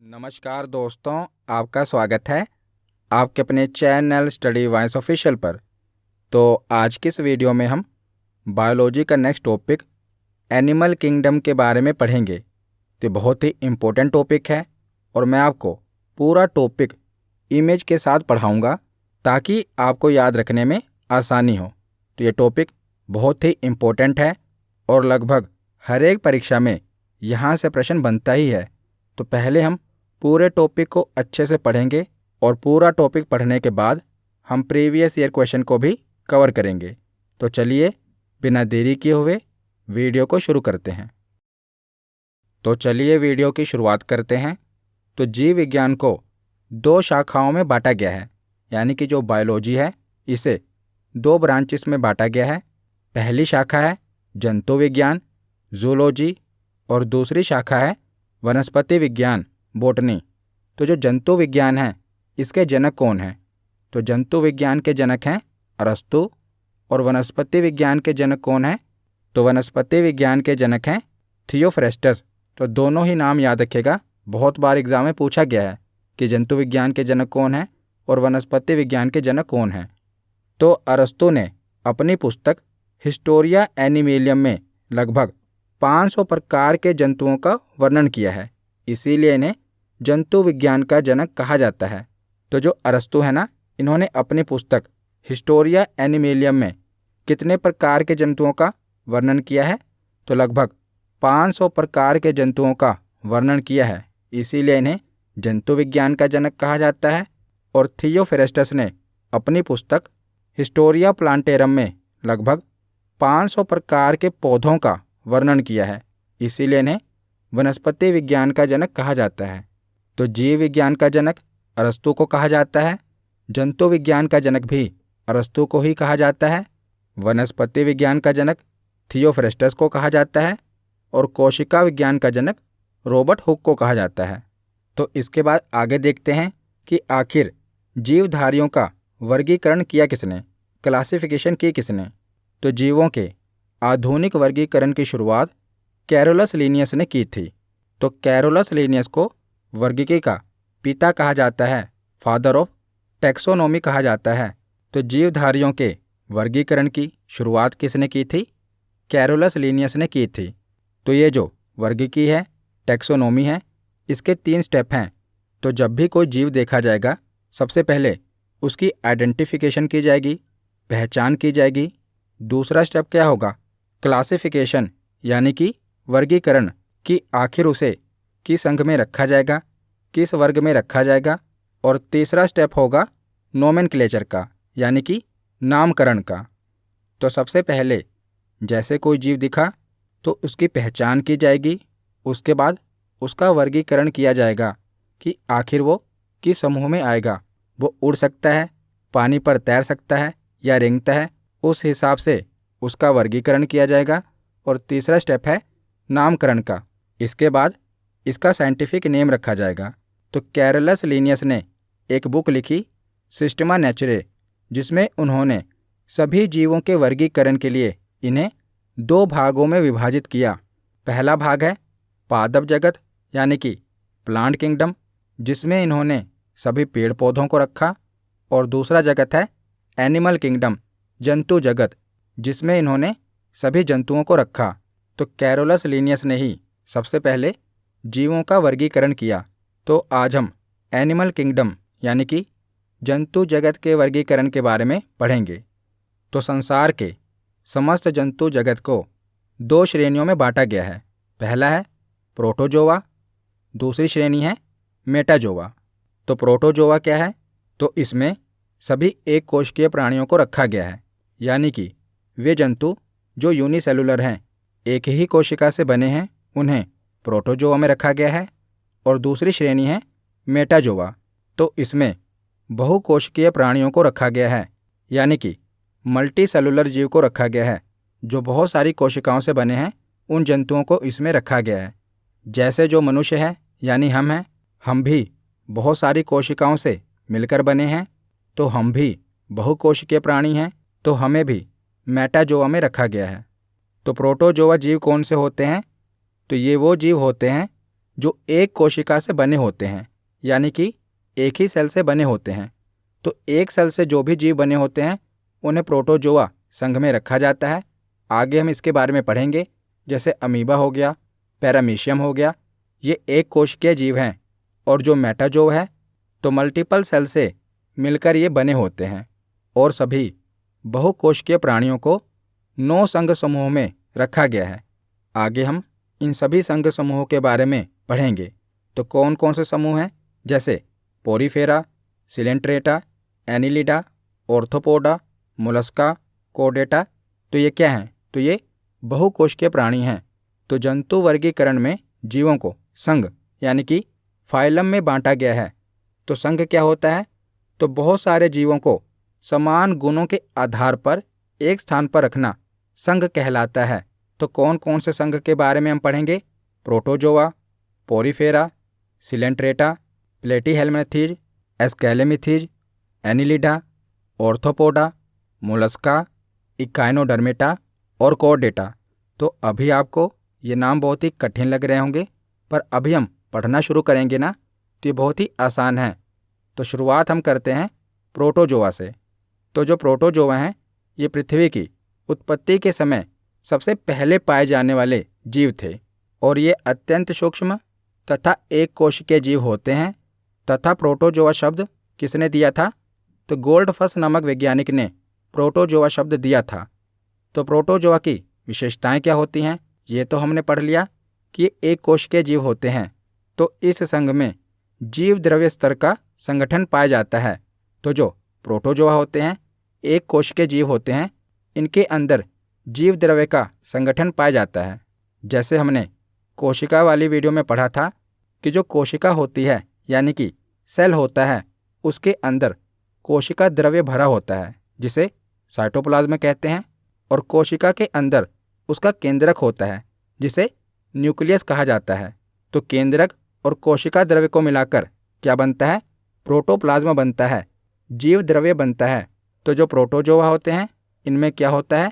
नमस्कार दोस्तों, आपका स्वागत है आपके अपने चैनल स्टडी वाइस ऑफिशियल पर। तो आज की इस वीडियो में हम बायोलॉजी का नेक्स्ट टॉपिक एनिमल किंगडम के बारे में पढ़ेंगे। तो बहुत ही इम्पोर्टेंट टॉपिक है और मैं आपको पूरा टॉपिक इमेज के साथ पढ़ाऊंगा ताकि आपको याद रखने में आसानी हो। तो ये टॉपिक बहुत ही इम्पोर्टेंट है और लगभग हर एक परीक्षा में यहाँ से प्रश्न बनता ही है। तो पहले हम पूरे टॉपिक को अच्छे से पढ़ेंगे और पूरा टॉपिक पढ़ने के बाद हम प्रीवियस ईयर क्वेश्चन को भी कवर करेंगे। तो चलिए बिना देरी किए हुए वीडियो को शुरू करते हैं। तो चलिए वीडियो की शुरुआत करते हैं। तो जीव विज्ञान को दो शाखाओं में बांटा गया है, यानी कि जो बायोलॉजी है इसे दो ब्रांचेस में बांटा गया है। पहली शाखा है जंतु विज्ञान जूलॉजी और दूसरी शाखा है वनस्पति विज्ञान बॉटनी। तो जो जंतु विज्ञान है इसके जनक कौन हैं? तो जंतु विज्ञान के जनक हैं अरस्तु और वनस्पति विज्ञान के जनक कौन हैं? तो वनस्पति विज्ञान के जनक हैं थियोफ्रेस्टस। तो दोनों ही नाम याद रखिएगा, बहुत बार एग्जाम में पूछा गया है कि जंतु विज्ञान के जनक कौन हैं और वनस्पति विज्ञान के जनक कौन हैं। तो अरस्तु ने अपनी पुस्तक हिस्टोरिया एनिमेलियम में लगभग 500 प्रकार के जंतुओं का वर्णन किया है, इसीलिए इन्हें जंतु विज्ञान का जनक कहा जाता है। तो जो अरस्तु है ना, इन्होंने अपनी पुस्तक हिस्टोरिया एनिमेलियम में कितने प्रकार के जंतुओं का वर्णन किया है? तो लगभग 500 प्रकार के जंतुओं का वर्णन किया है, इसीलिए इन्हें जंतु विज्ञान का जनक कहा जाता है। और थियोफ्रेस्टस ने अपनी पुस्तक हिस्टोरिया प्लांटेरम में लगभग 500 प्रकार के पौधों का वर्णन किया है, इसीलिए इन्हें वनस्पति विज्ञान का जनक कहा जाता है। तो जीव विज्ञान का जनक अरस्तु को कहा जाता है, जंतु विज्ञान का जनक भी अरस्तु को ही कहा जाता है, वनस्पति विज्ञान का जनक थियोफ्रेस्टस को कहा जाता है और कोशिका विज्ञान का जनक रॉबर्ट हुक को कहा जाता है। तो इसके बाद आगे देखते हैं कि आखिर जीवधारियों का वर्गीकरण किया किसने, क्लासिफिकेशन की किसने। तो जीवों के आधुनिक वर्गीकरण की शुरुआत कैरोलस लिनियस ने की थी। तो कैरोलस लिनियस को वर्गीकी का पिता कहा जाता है, फादर ऑफ टैक्सोनॉमी कहा जाता है। तो जीवधारियों के वर्गीकरण की शुरुआत किसने की थी? कैरोलस लिनियस ने की थी। तो ये जो वर्गीकी है, टैक्सोनॉमी है, इसके 3 स्टेप हैं। तो जब भी कोई जीव देखा जाएगा सबसे पहले उसकी आइडेंटिफिकेशन की जाएगी, पहचान की जाएगी। दूसरा स्टेप क्या होगा? क्लासिफिकेशन, यानी कि वर्गीकरण कि आखिर उसे किस अंग में रखा जाएगा, किस वर्ग में रखा जाएगा। और तीसरा स्टेप होगा नोमेनक्लेचर का, यानी कि नामकरण का। तो सबसे पहले जैसे कोई जीव दिखा तो उसकी पहचान की जाएगी, उसके बाद उसका वर्गीकरण किया जाएगा कि आखिर वो किस समूह में आएगा। वो उड़ सकता है, पानी पर तैर सकता है या रेंगता है, उस हिसाब से उसका वर्गीकरण किया जाएगा। और तीसरा स्टेप है नामकरण का, इसके बाद इसका साइंटिफिक नेम रखा जाएगा। तो कैरोलस लिनियस ने एक बुक लिखी सिस्टमा नेचुरे, जिसमें उन्होंने सभी जीवों के वर्गीकरण के लिए इन्हें 2 भागों में विभाजित किया। पहला भाग है पादप जगत, यानी कि प्लांट किंगडम, जिसमें इन्होंने सभी पेड़ पौधों को रखा। और दूसरा जगत है एनिमल किंगडम, जंतु जगत, जिसमें इन्होंने सभी जंतुओं को रखा। तो कैरोलस लिनियस ने ही सबसे पहले जीवों का वर्गीकरण किया। तो आज हम एनिमल किंगडम यानी कि जंतु जगत के वर्गीकरण के बारे में पढ़ेंगे। तो संसार के समस्त जंतु जगत को 2 श्रेणियों में बांटा गया है। पहला है प्रोटोजोआ, दूसरी श्रेणी है मेटाजोआ। तो प्रोटोजोआ क्या है? तो इसमें सभी एक कोशिकीय प्राणियों को रखा गया है, यानी कि वे जंतु जो यूनिसेलुलर हैं, एक ही कोशिका से बने हैं, उन्हें प्रोटोजोआ में रखा गया है। और दूसरी श्रेणी है मेटाजोआ। तो इसमें बहुकोशिकीय प्राणियों को रखा गया है, यानी कि मल्टी सेलुलर जीव को रखा गया है, जो बहुत सारी कोशिकाओं से बने हैं, उन जंतुओं को इसमें रखा गया है। जैसे जो मनुष्य है यानी हम हैं, हम भी बहुत सारी कोशिकाओं से मिलकर बने हैं, तो हम भी बहुकोशिकीय प्राणी हैं, तो हमें भी मेटाजोआ में रखा गया है। तो प्रोटोजोआ जीव कौन से होते हैं? तो ये वो जीव होते हैं जो एक कोशिका से बने होते हैं, यानी कि एक ही सेल से बने होते हैं। तो एक सेल से जो भी जीव बने होते हैं उन्हें प्रोटोजोआ संघ में रखा जाता है। आगे हम इसके बारे में पढ़ेंगे, जैसे अमीबा हो गया, पैरामीशियम हो गया, ये एक कोशिकीय जीव हैं। और जो मेटाजोआ है तो मल्टीपल सेल से मिलकर ये बने होते हैं। और सभी बहुकोशिकीय प्राणियों को 9 संघ समूहों में रखा गया है। आगे हम इन सभी संघ समूहों के बारे में पढ़ेंगे। तो कौन कौन से समूह हैं, जैसे Porifera, Coelenterata, Annelida, Arthropoda, Mollusca, कोडेटा। तो ये क्या हैं? तो ये बहुकोशिकीय प्राणी हैं। तो जंतु वर्गीकरण में जीवों को संघ यानी कि फाइलम में बांटा गया है। तो संघ क्या होता है? तो बहुत सारे जीवों को समान गुणों के आधार पर एक स्थान पर रखना संघ कहलाता है। तो कौन कौन से संघ के बारे में हम पढ़ेंगे? Protozoa, Porifera, Coelenterata, Platyhelminthes, Aschelminthes, Annelida, Arthropoda, Mollusca, Echinodermata और कॉर्डेटा। तो अभी आपको ये नाम बहुत ही कठिन लग रहे होंगे, पर अभी हम पढ़ना शुरू करेंगे ना, तो ये बहुत ही आसान है। तो शुरुआत हम करते हैं प्रोटोजोआ से। तो जो प्रोटोजोआ हैं ये पृथ्वी की उत्पत्ति के समय सबसे पहले पाए जाने वाले जीव थे। और ये अत्यंत सूक्ष्म तथा एक कोशिकीय जीव होते हैं। तथा प्रोटोजोआ शब्द किसने दिया था? तो गोल्डफस नामक वैज्ञानिक ने प्रोटोजोआ शब्द दिया था। तो प्रोटोजोआ की विशेषताएं क्या होती हैं, ये तो हमने पढ़ लिया कि ये एक कोशिकीय जीव होते हैं। तो इस संघ में जीव द्रव्य स्तर का संगठन पाया जाता है। तो जो प्रोटोजोआ होते हैं एक कोशिकीय जीव होते हैं, इनके अंदर जीव द्रव्य का संगठन पाया जाता है। जैसे हमने कोशिका वाली वीडियो में पढ़ा था कि जो कोशिका होती है यानी कि सेल होता है, उसके अंदर कोशिका द्रव्य भरा होता है जिसे साइटोप्लाज्म कहते हैं। और कोशिका के अंदर उसका केंद्रक होता है जिसे न्यूक्लियस कहा जाता है। तो केंद्रक और कोशिका द्रव्य को मिलाकर क्या बनता है? प्रोटोप्लाज्म बनता है, जीव द्रव्य बनता है। तो जो प्रोटोजोआ होते हैं इनमें क्या होता है?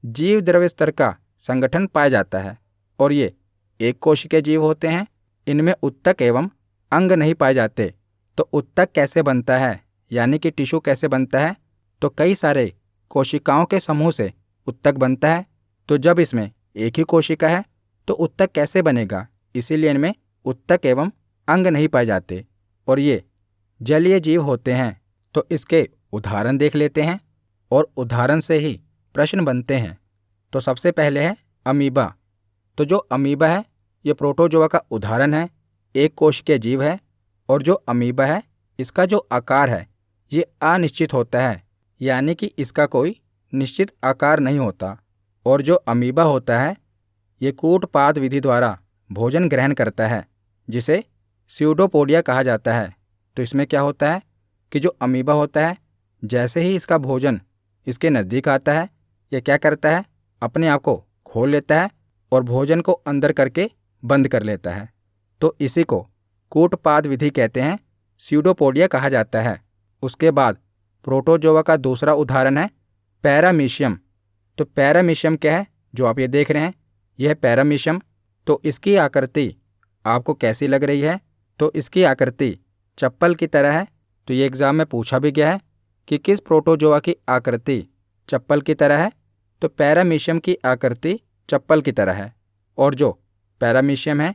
जीव द्रव्य स्तर का संगठन पाया जाता है। और ये एक कोशिकीय जीव होते हैं, इनमें उत्तक एवं अंग नहीं पाए जाते। तो उत्तक कैसे बनता है यानी कि टिश्यू कैसे बनता है? तो कई सारे कोशिकाओं के समूह से उत्तक बनता है। तो जब इसमें एक ही कोशिका है तो उत्तक कैसे बनेगा? इसीलिए इनमें उत्तक एवं अंग नहीं पाए जाते। और ये जलीय जीव होते हैं। तो इसके उदाहरण देख लेते हैं और उदाहरण से ही प्रश्न बनते हैं। तो सबसे पहले है अमीबा। तो जो अमीबा है ये प्रोटोजोआ का उदाहरण है, एक कोशिकीय जीव है। और जो अमीबा है इसका जो आकार है ये अनिश्चित होता है, यानी कि इसका कोई निश्चित आकार नहीं होता। और जो अमीबा होता है ये कूटपाद विधि द्वारा भोजन ग्रहण करता है जिसे स्यूडोपोडिया कहा जाता है। तो इसमें क्या होता है कि जो अमीबा होता है जैसे ही इसका भोजन इसके नज़दीक आता है, यह क्या करता है? अपने आप को खोल लेता है और भोजन को अंदर करके बंद कर लेता है। तो इसी को कूटपाद विधि कहते हैं, स्यूडोपोडिया कहा जाता है। उसके बाद प्रोटोजोआ का दूसरा उदाहरण है पैरामीशियम। तो पैरामीशियम क्या है? जो आप ये देख रहे हैं यह पैरामीशियम। तो इसकी आकृति आपको कैसी लग रही है? तो इसकी आकृति चप्पल की तरह है। तो ये एग्ज़ाम में पूछा भी गया है कि किस प्रोटोजोआ की आकृति चप्पल की तरह है? तो पैरामीशियम की आकृति चप्पल की तरह है। और जो पैरामीशियम है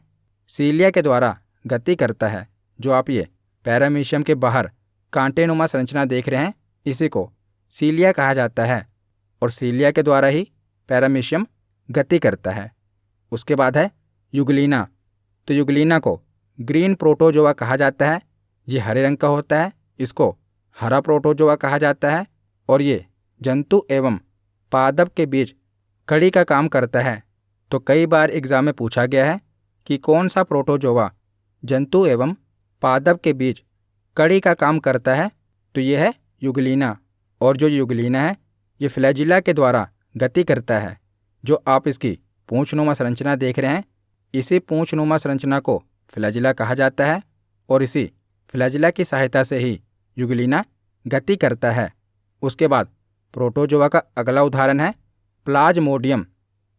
सीलिया के द्वारा गति करता है। जो आप ये पैरामीशियम के बाहर कांटेनुमा संरचना देख रहे हैं, इसी को सीलिया कहा जाता है। और सीलिया के द्वारा ही पैरामीशियम गति करता है। उसके बाद है युगलीना। तो युगलीना को ग्रीन प्रोटोजोआ कहा जाता है। ये हरे रंग का होता है, इसको हरा प्रोटोजोआ कहा जाता है। और ये जंतु एवं पादप के बीच कड़ी का काम करता है। तो कई बार एग्जाम में पूछा गया है कि कौन सा प्रोटोजोआ जंतु एवं पादप के बीच कड़ी का काम करता है? तो ये है युगलीना। और जो युगलीना है ये फ्लैजिला के द्वारा गति करता है। जो आप इसकी पूंछनुमा संरचना देख रहे हैं, इसी पूंछनुमा संरचना को फ्लैजिला कहा जाता है। और इसी फ्लैजिला की सहायता से ही युगलीना गति करता है। उसके बाद प्रोटोजोआ का अगला उदाहरण है प्लाज्मोडियम।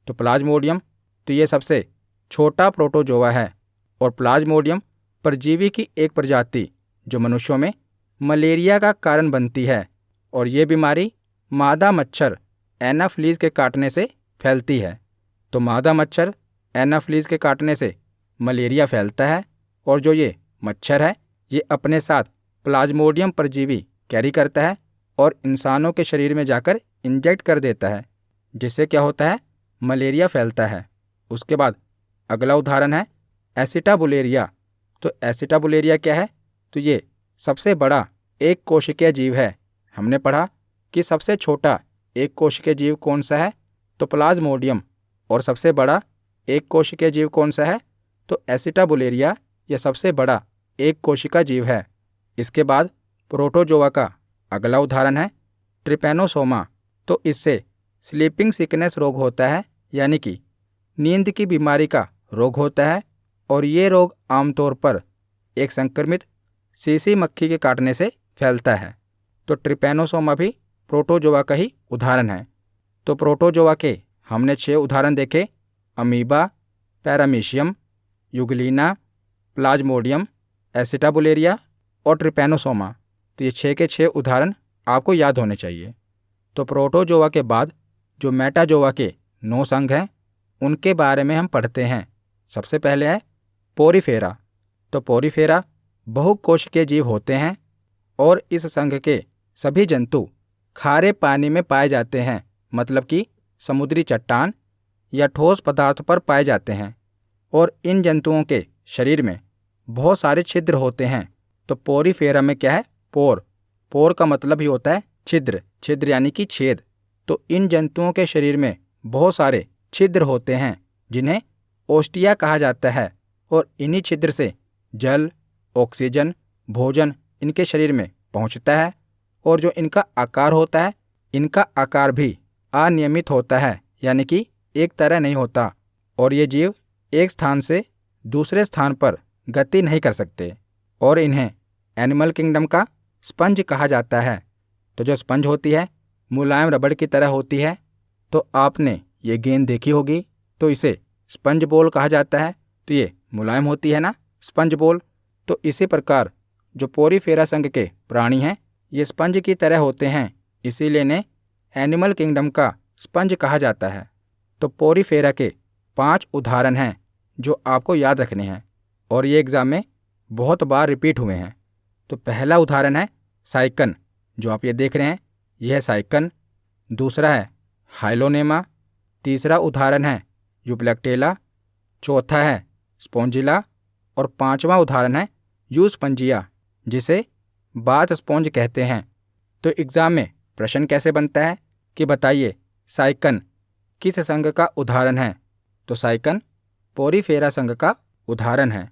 तो प्लाज्मोडियम तो ये सबसे छोटा प्रोटोजोआ है और प्लाज्मोडियम परजीवी की एक प्रजाति जो मनुष्यों में मलेरिया का कारण बनती है, और ये बीमारी मादा मच्छर एनाफ्लीज के काटने से फैलती है। तो मादा मच्छर एनाफ्लीज के काटने से मलेरिया फैलता है, और जो ये मच्छर है ये अपने साथ प्लाज्मोडियम परजीवी कैरी करता है और इंसानों के शरीर में जाकर इंजेक्ट कर देता है, जिससे क्या होता है, मलेरिया फैलता है। उसके बाद अगला उदाहरण है एसिटाबुलेरिया। तो एसिटाबुलेरिया क्या है? तो ये सबसे बड़ा एक कोशिकीय जीव है। हमने पढ़ा कि सबसे छोटा एक कोशिकीय जीव कौन सा है? तो प्लाज्मोडियम। और सबसे बड़ा एक कोशिकीय जीव कौन सा है? तो एसिटाबुलेरिया यह सबसे बड़ा एक कोशिका जीव है। इसके बाद प्रोटोजोआ का अगला उदाहरण है ट्रिपैनोसोमा। तो इससे स्लीपिंग सिकनेस रोग होता है, यानी कि नींद की बीमारी का रोग होता है, और ये रोग आमतौर पर एक संक्रमित सीसी मक्खी के काटने से फैलता है। तो ट्रिपैनोसोमा भी प्रोटोजोआ का ही उदाहरण है। तो प्रोटोजोआ के हमने 6 उदाहरण देखे: अमीबा, पैरामीशियम, यूग्लिना, प्लाज्मोडियम, एसिटाबुलेरिया और ट्रिपैनोसोमा। तो ये 6 के 6 उदाहरण आपको याद होने चाहिए। तो प्रोटोजोआ के बाद जो मेटाजोआ के 9 संघ हैं उनके बारे में हम पढ़ते हैं। सबसे पहले है पोरीफेरा। तो पोरीफेरा बहुकोशिकीय जीव होते हैं, और इस संघ के सभी जंतु खारे पानी में पाए जाते हैं, मतलब कि समुद्री चट्टान या ठोस पदार्थ पर पाए जाते हैं। और इन जंतुओं के शरीर में बहुत सारे छिद्र होते हैं। तो पोरीफेरा में क्या है? पोर। पोर का मतलब ही होता है छिद्र। छिद्र यानी कि छेद। तो इन जंतुओं के शरीर में बहुत सारे छिद्र होते हैं जिन्हें ओस्टिया कहा जाता है, और इन्हीं छिद्र से जल, ऑक्सीजन, भोजन इनके शरीर में पहुंचता है। और जो इनका आकार होता है, इनका आकार भी अनियमित होता है, यानी कि एक तरह नहीं होता, और ये जीव एक स्थान से दूसरे स्थान पर गति नहीं कर सकते, और इन्हें एनिमल किंगडम का स्पंज कहा जाता है। तो जो स्पंज होती है मुलायम रबड़ की तरह होती है। तो आपने ये गेंद देखी होगी, तो इसे स्पंज बॉल कहा जाता है। तो ये मुलायम होती है ना, स्पंज बॉल। तो इसी प्रकार जो पोरीफेरा संघ के प्राणी हैं ये स्पंज की तरह होते हैं, इसीलिए इन्हें एनिमल किंगडम का स्पंज कहा जाता है। तो पोरीफेरा के 5 उदाहरण हैं जो आपको याद रखने हैं, और ये एग्जाम में बहुत बार रिपीट हुए हैं। तो पहला उदाहरण है साइकन। जो आप ये देख रहे हैं यह है साइकन। दूसरा है हाइलोनेमा। तीसरा उदाहरण है यूप्लेक्टेला। चौथा है स्पॉन्जिला। और 5वां उदाहरण है यूस्पंजिया, जिसे बाथ स्पॉन्ज कहते हैं। तो एग्जाम में प्रश्न कैसे बनता है कि बताइए साइकन किस संघ का उदाहरण है? तो साइकन पोरीफेरा संघ का उदाहरण है।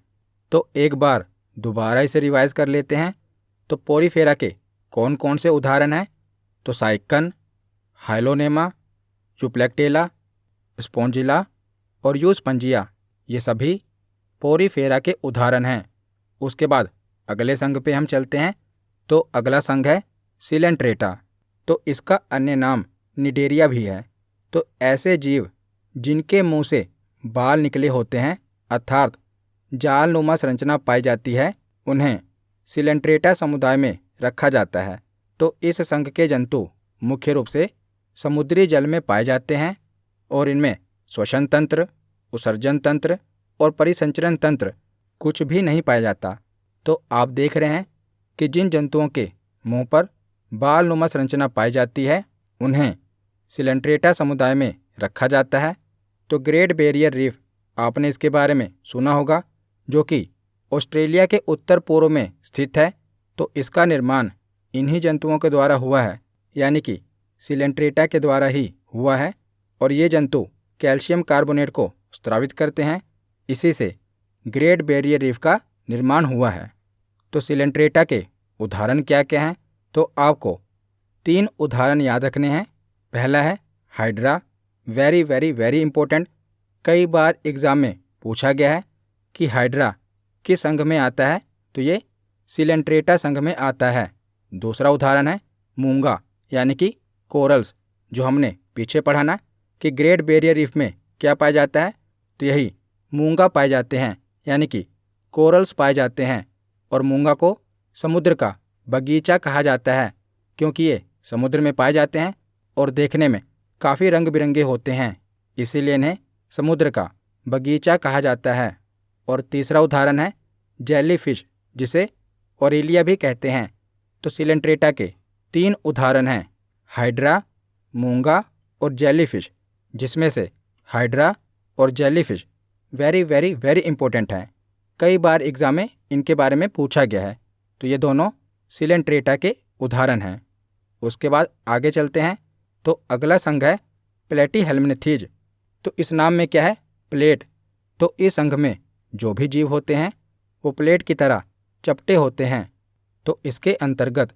तो एक बार दोबारा इसे रिवाइज कर लेते हैं। तो पोरीफेरा के कौन कौन से उदाहरण हैं? तो साइकन, हाइलोनेमा, यूप्लेक्टेला, स्पॉन्जिला और यूस्पंजिया, ये सभी पोरीफेरा के उदाहरण हैं। उसके बाद अगले संघ पे हम चलते हैं। तो अगला संघ है सिलेंट्रेटा। तो इसका अन्य नाम निडेरिया भी है। तो ऐसे जीव जिनके मुंह से बाल निकले होते हैं, अर्थात जालनुमा संरचना पाई जाती है, उन्हें सिलेंट्रेटा समुदाय में रखा जाता है। तो इस संघ के जंतु मुख्य रूप से समुद्री जल में पाए जाते हैं, और इनमें श्वसन तंत्र, उत्सर्जन तंत्र और परिसंचरण तंत्र कुछ भी नहीं पाया जाता। तो आप देख रहे हैं कि जिन जंतुओं के मुंह पर बालनुमा संरचना पाई जाती है उन्हें सिलेंट्रेटा समुदाय में रखा जाता है। तो ग्रेट बैरियर रीफ, आपने इसके बारे में सुना होगा, जो कि ऑस्ट्रेलिया के उत्तर पूर्व में स्थित है। तो इसका निर्माण इन्हीं जंतुओं के द्वारा हुआ है, यानी कि सिलेंट्रेटा के द्वारा ही हुआ है। और ये जंतु कैल्शियम कार्बोनेट को स्रावित करते हैं, इसी से ग्रेट बैरियर रीफ का निर्माण हुआ है। तो सिलेंट्रेटा के उदाहरण क्या क्या हैं? तो आपको 3 उदाहरण याद रखने हैं। पहला है hydra. Very very very important. कई बार एग्जाम में पूछा गया है कि हाइड्रा किस संघ में आता है? तो ये सिलेंट्रेटा संघ में आता है। दूसरा उदाहरण है मूंगा, यानी कि कोरल्स, जो हमने पीछे पढ़ा ना कि ग्रेट बैरियर रीफ में क्या पाया जाता है, तो यही मूंगा पाए जाते हैं, यानी कि कोरल्स पाए जाते हैं और मूंगा को समुद्र का बगीचा कहा जाता है, क्योंकि ये समुद्र में पाए जाते हैं और देखने में काफ़ी रंग बिरंगे होते हैं, इसीलिए इन्हें समुद्र का बगीचा कहा जाता है। और तीसरा उदाहरण है जेलीफिश, जिसे ओरेलिया भी कहते हैं। तो सिलेंट्रेटा के 3 उदाहरण हैं, हाइड्रा, मूंगा और जेलीफिश, जिसमें से हाइड्रा और jellyfish very very very important हैं। कई बार एग्जाम में इनके बारे में पूछा गया है। तो ये दोनों सिलेंट्रेटा के उदाहरण हैं। उसके बाद आगे चलते हैं। तो अगला संघ है प्लेटीहेल्मिन्थीज। तो इस नाम में क्या है? प्लेट। तो इस संघ में जो भी जीव होते हैं वो प्लेट की तरह चपटे होते हैं। तो इसके अंतर्गत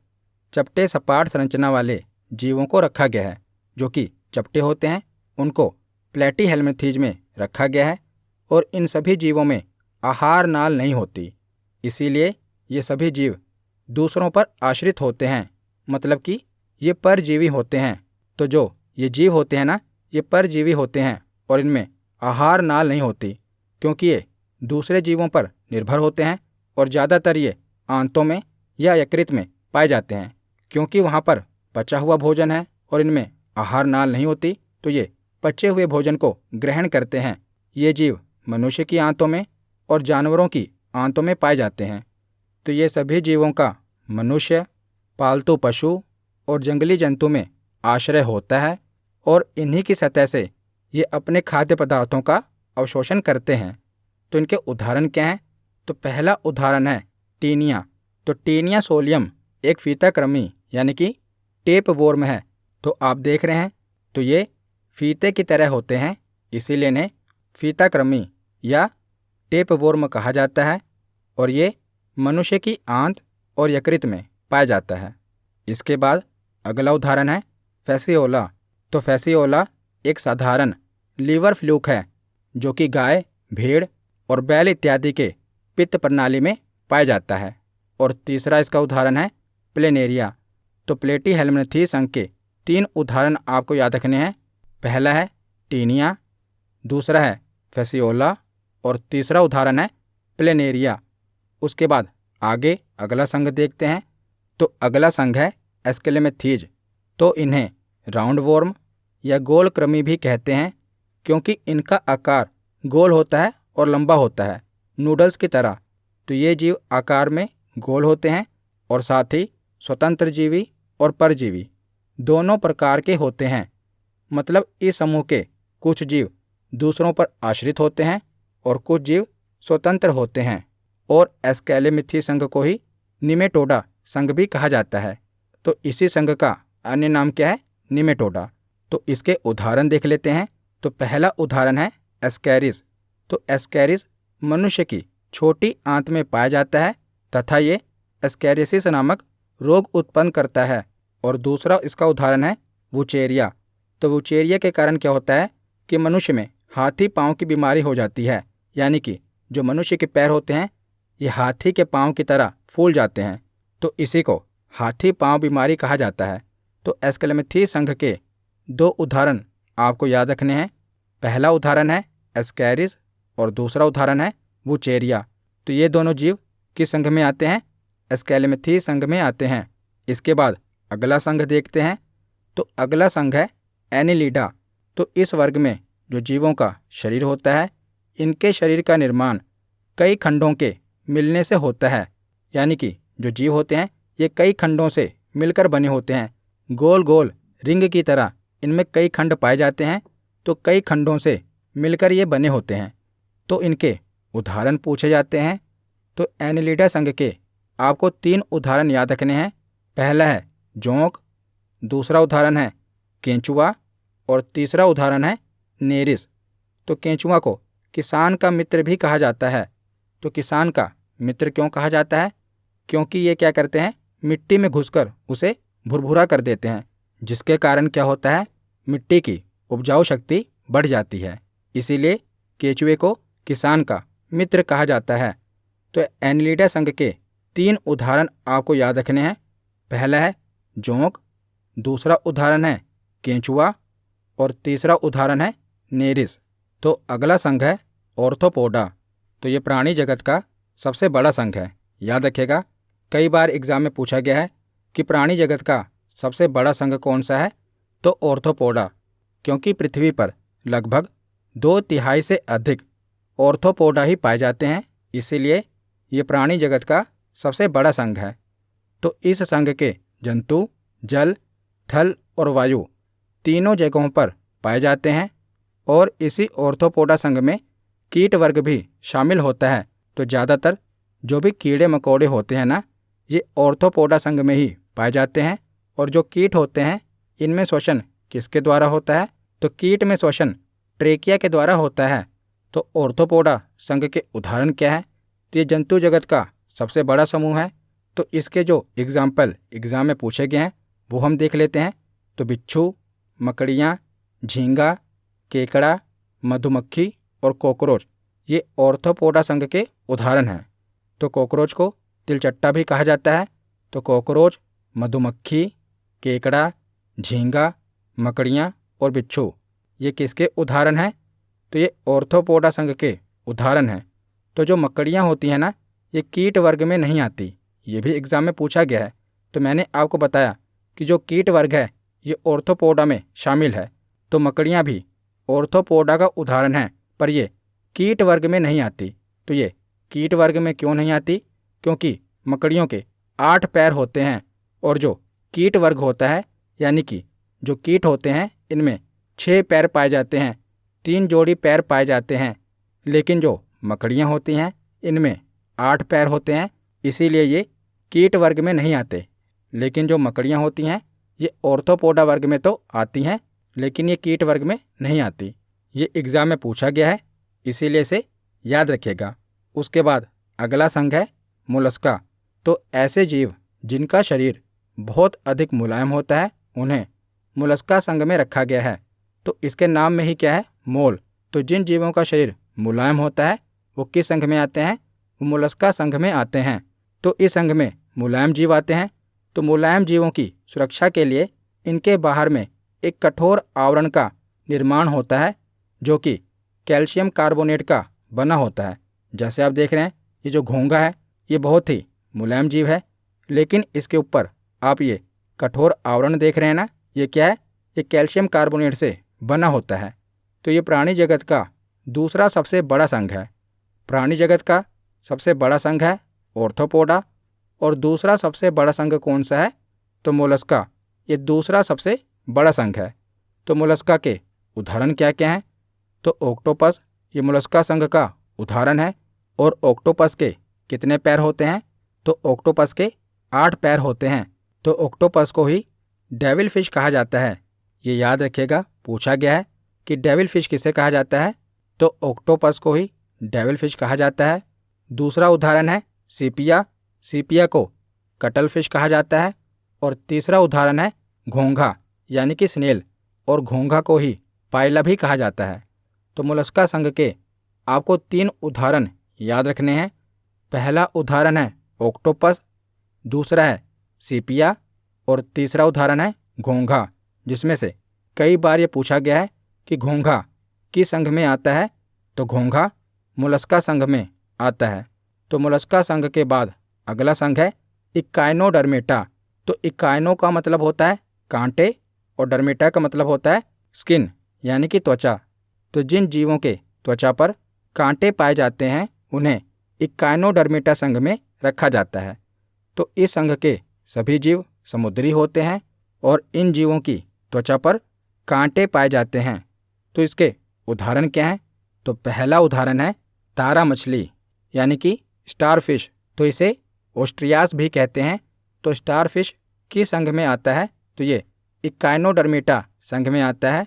चपटे सपाट संरचना वाले जीवों को रखा गया है। जो कि चपटे होते हैं उनको प्लेटीहेल्मिन्थीज में रखा गया है। और इन सभी जीवों में आहार नाल नहीं होती, इसीलिए ये सभी जीव दूसरों पर आश्रित होते हैं, मतलब कि ये परजीवी होते हैं। तो जो ये जीव होते हैं ना, ये परजीवी होते हैं और इनमें आहार नाल नहीं होती, क्योंकि ये दूसरे जीवों पर निर्भर होते हैं और ज़्यादातर ये आंतों में या यकृत में पाए जाते हैं। क्योंकि वहाँ पर पचा हुआ भोजन है और इनमें आहार नाल नहीं होती, तो ये पचे हुए भोजन को ग्रहण करते हैं। ये जीव मनुष्य की आंतों में और जानवरों की आंतों में पाए जाते हैं। तो ये सभी जीवों का मनुष्य, पालतू पशु और जंगली जंतु में आश्रय होता है और इन्हीं की सतह से ये अपने खाद्य पदार्थों का अवशोषण करते हैं। तो इनके उदाहरण क्या हैं? तो पहला उदाहरण है टीनिया। तो टीनिया सोलियम एक फीताकृमि यानी कि टेप वॉर्म है। तो आप देख रहे हैं, तो ये फीते की तरह होते हैं, इसीलिए इन्हें फीताकृमि या टेप वॉर्म कहा जाता है और ये मनुष्य की आंत और यकृत में पाया जाता है। इसके बाद अगला उदाहरण है फैसियोला। तो फैसियोला एक साधारण लीवर फ्लूक है जो कि गाय, भेड़ और बैल इत्यादि के पित्त प्रणाली में पाया जाता है। और तीसरा इसका उदाहरण है प्लेनेरिया। तो प्लेटीहेल्मिन्थीज संघ के 3 उदाहरण आपको याद रखने हैं। पहला है टीनिया, दूसरा है फैसियोला और तीसरा उदाहरण है प्लेनेरिया। उसके बाद आगे अगला संघ देखते हैं। तो अगला संघ है एस्केलेमेथीज। तो इन्हें राउंड वॉर्म या गोल कृमि भी कहते हैं, क्योंकि इनका आकार गोल होता है और लंबा होता है, नूडल्स की तरह। तो ये जीव आकार में गोल होते हैं और साथ ही स्वतंत्र जीवी और परजीवी दोनों प्रकार के होते हैं। मतलब इस समूह के कुछ जीव दूसरों पर आश्रित होते हैं और कुछ जीव स्वतंत्र होते हैं। और एस्केलेमिथीज संघ को ही निमेटोडा संघ भी कहा जाता है। तो इसी संघ का अन्य नाम क्या है? निमेटोडा। तो इसके उदाहरण देख लेते हैं। तो पहला उदाहरण है एस्कैरिस। तो एस्कैरिस मनुष्य की छोटी आंत में पाया जाता है तथा ये एस्कैरिसिस नामक रोग उत्पन्न करता है। और दूसरा इसका उदाहरण है वुचेरिया। तो वुचेरिया के कारण क्या होता है कि मनुष्य में हाथी पाँव की बीमारी हो जाती है, यानी कि जो मनुष्य के पैर होते हैं ये हाथी के पाँव की तरह फूल जाते हैं। तो इसी को हाथी पाँव बीमारी कहा जाता है। तो एस्केलेमिथीज संघ के 2 उदाहरण आपको याद रखने हैं। पहला उदाहरण है एस्कैरिस और दूसरा उदाहरण है वुचेरिया। तो ये दोनों जीव किस संघ में आते हैं? एस्केलेमिथीज संघ में आते हैं। इसके बाद अगला संघ देखते हैं। तो अगला संघ है एनिलिडा। तो इस वर्ग में जो जीवों का शरीर होता है, इनके शरीर का निर्माण कई खंडों के मिलने से होता है, यानी कि जो जीव होते हैं ये कई खंडों से मिलकर बने होते हैं। गोल गोल रिंग की तरह इनमें कई खंड पाए जाते हैं, तो कई खंडों से मिलकर ये बने होते हैं। तो इनके उदाहरण पूछे जाते हैं। तो एनिलिडा संघ के आपको 3 उदाहरण याद रखने हैं। पहला है जोंक, दूसरा उदाहरण है केंचुआ और तीसरा उदाहरण है नेरिस। तो केंचुआ को किसान का मित्र भी कहा जाता है। तो किसान का मित्र क्यों कहा जाता है? क्योंकि ये क्या करते हैं, मिट्टी में घुसकर उसे भुरभुरा कर देते हैं, जिसके कारण क्या होता है, मिट्टी की उपजाऊ शक्ति बढ़ जाती है। इसीलिए केंचुए को किसान का मित्र कहा जाता है। तो एनिलिडा संघ के 3 उदाहरण आपको याद रखने हैं। पहला है जोंक, दूसरा उदाहरण है केंचुआ और तीसरा उदाहरण है नेरिस। तो अगला संघ है ऑर्थोपोडा। तो ये प्राणी जगत का सबसे बड़ा संघ है। याद रखिएगा, कई बार एग्जाम में पूछा गया है कि प्राणी जगत का सबसे बड़ा संघ कौन सा है, तो ऑर्थोपोडा, क्योंकि पृथ्वी पर लगभग 2/3 से अधिक ऑर्थोपोडा ही पाए जाते हैं, इसीलिए ये प्राणी जगत का सबसे बड़ा संघ है। तो इस संघ के जंतु जल, थल और वायु तीनों जगहों पर पाए जाते हैं और इसी ऑर्थोपोडा संघ में कीट वर्ग भी शामिल होता है। तो ज़्यादातर जो भी कीड़े मकोड़े होते हैं ना, ये ऑर्थोपोडा संघ में ही पाए जाते हैं। और जो कीट होते हैं इनमें श्वसन किसके द्वारा होता है, तो कीट में श्वसन ट्रेकिया के द्वारा होता है। तो ऑर्थोपोडा संघ के उदाहरण क्या है, तो ये जंतु जगत का सबसे बड़ा समूह है। तो इसके जो एग्जाम्पल एग्जाम में पूछे गए हैं वो हम देख लेते हैं। तो बिच्छू, मकड़ियाँ, झींगा, केकड़ा, मधुमक्खी और कॉकरोच ये ऑर्थोपोडा संघ के उदाहरण हैं। तो कॉकरोच को तिलचट्टा भी कहा जाता है। तो कॉकरोच, मधुमक्खी, केकड़ा, झींगा, मकड़ियाँ और बिच्छू ये किसके उदाहरण हैं, तो ये ऑर्थोपोडा संघ के उदाहरण हैं। तो जो मकड़ियाँ होती हैं ना, ये कीट वर्ग में नहीं आती, ये भी एग्जाम में पूछा गया है। तो मैंने आपको बताया कि जो कीट वर्ग है ये ऑर्थोपोडा में शामिल है। तो मकड़ियाँ भी ऑर्थोपोडा का उदाहरण है, पर ये कीट वर्ग में नहीं आती। तो ये कीट वर्ग में क्यों नहीं आती, क्योंकि मकड़ियों के 8 पैर होते हैं और जो कीट वर्ग होता है, यानी कि जो कीट होते हैं इनमें 6 पैर पाए जाते हैं, 3 जोड़ी पैर पाए जाते हैं। लेकिन जो मकड़ियाँ होती हैं इनमें 8 पैर होते हैं, इसीलिए ये कीट वर्ग में नहीं आते। लेकिन जो मकड़ियाँ होती हैं ये ऑर्थोपोडा वर्ग में तो आती हैं, लेकिन ये कीट वर्ग में नहीं आती। ये एग्ज़ाम में पूछा गया है, इसीलिए इसे याद रखिएगा। उसके बाद अगला संघ है मोलस्का। तो ऐसे जीव जिनका शरीर बहुत अधिक मुलायम होता है उन्हें मोलस्का संघ में रखा गया है। तो इसके नाम में ही क्या है, मोल। तो जिन जीवों का शरीर मुलायम होता है वो किस संघ में आते हैं, वो मोलस्का संघ में आते हैं। तो इस संघ में मुलायम जीव आते हैं। तो मुलायम जीवों की सुरक्षा के लिए इनके बाहर में एक कठोर आवरण का निर्माण होता है, जो कि कैल्शियम कार्बोनेट का बना होता है। जैसे आप देख रहे हैं ये जो घोंघा है ये बहुत ही मुलायम जीव है, लेकिन इसके ऊपर आप ये कठोर आवरण देख रहे हैं ना, ये क्या है, ये कैल्शियम कार्बोनेट से बना होता है। तो ये प्राणी जगत का दूसरा सबसे बड़ा संघ है। प्राणी जगत का सबसे बड़ा संघ है ऑर्थोपोडा, और दूसरा सबसे बड़ा संघ कौन सा है, तो मोलस्का। ये दूसरा सबसे बड़ा संघ है। तो मोलस्का के उदाहरण क्या क्या हैं, तो ऑक्टोपस ये मोलस्का संघ का उदाहरण है। और ऑक्टोपस के कितने पैर होते हैं, तो ऑक्टोपस के 8 पैर होते हैं। तो ऑक्टोपस को ही डेविल फिश कहा जाता है। ये याद रखिएगा, पूछा गया है कि डेविल फिश किसे कहा जाता है, तो ऑक्टोपस को ही डेविल फिश कहा जाता है। दूसरा उदाहरण है सीपिया। सीपिया को कटल फिश कहा जाता है। और तीसरा उदाहरण है घोंघा यानी कि स्नेल, और घोंघा को ही पाइला भी कहा जाता है। तो मोलस्का संघ के आपको 3 उदाहरण याद रखने हैं। पहला उदाहरण है ऑक्टोपस, दूसरा है सीपिया और तीसरा उदाहरण है घोंघा, जिसमें से कई बार ये पूछा गया है कि घोंघा किस संघ में आता है, तो घोंघा मोलस्का संघ में आता है। तो मोलस्का संघ के बाद अगला संघ है इकाइनोडर्मेटा। तो इकाइनो का मतलब होता है कांटे और डर्मेटा का मतलब होता है स्किन यानी कि त्वचा। तो जिन जीवों के त्वचा पर कांटे पाए जाते हैं उन्हें इकाइनोडर्मेटा संघ में रखा जाता है। तो इस संघ के सभी जीव समुद्री होते हैं और इन जीवों की त्वचा पर कांटे पाए जाते हैं। तो इसके उदाहरण क्या हैं, तो पहला उदाहरण है तारा मछली यानी कि स्टारफिश। तो इसे ऑस्ट्रियास भी कहते हैं। तो स्टारफिश किस संघ में आता है, तो ये इकाइनोडर्मेटा संघ में आता है।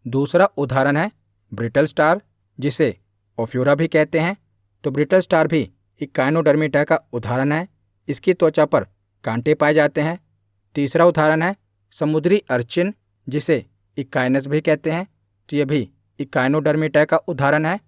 दूसरा उदाहरण है ब्रिटल स्टार, जिसे ओफ्यूरा भी कहते हैं। तो ब्रिटल स्टार भी इकाइनोडर्मेटा का उदाहरण है। इसकी त्वचा पर कांटे पाए जाते हैं। तीसरा उदाहरण है समुद्री अर्चिन, जिसे इकाइनस भी कहते हैं। तो ये भी इकाइनोडर्मेटा का उदाहरण है।